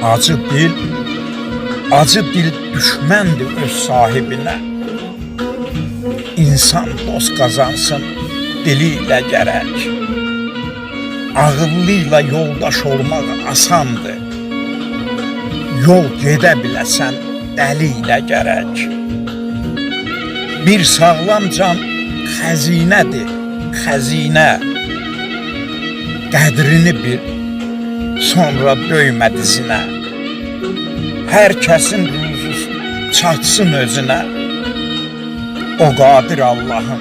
Acı dil düşməndir öz sahibinə. İnsan dost qazansın dili ilə gərək. Ağıllıyla yoldaş olmaq asandır. Yol gedə biləsən dəli ilə gərək. Bir sağlam can xəzinədir, xəzinə. Qədrini bil, sonra döymə dizinə. Hər kəsin ruzusu çatsın özünə. O qadir Allahın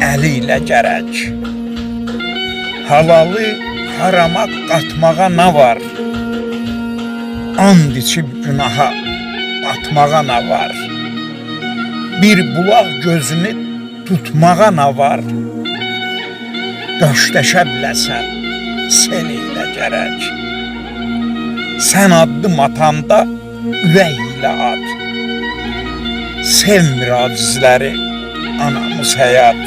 əli ilə gərək. Halalı harama qatmağa nə var? And içib günaha batmağa nə var? Bir bulaq gözünü tutmağa nə var? Döşləşə biləsən sel ilə gərək. Sən addım atanda ürək ilə at. Sevmir acizləri anamız həyat.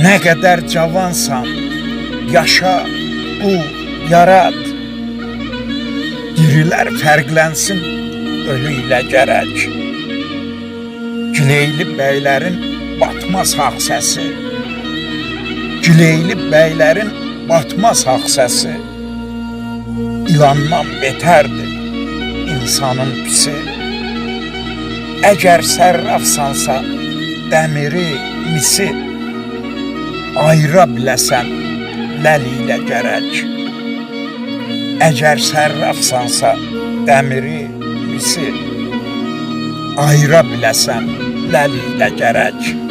Nə qədər cavansan, yaşa, qul, yarad. Dirilər fərqlənsin ölü ilə gərək. Gileyli bəylərin batmaz haq səsi. Gileyli bəylərin batmaz haq səsi. İlandan betərdir insanın pisi. Əgər sərrafsansa dəmiri, misi ayıra biləsən ləli ilə gərək. Əgər sərrafsansa dəmiri, misi ayıra biləsən ləli ilə gərək.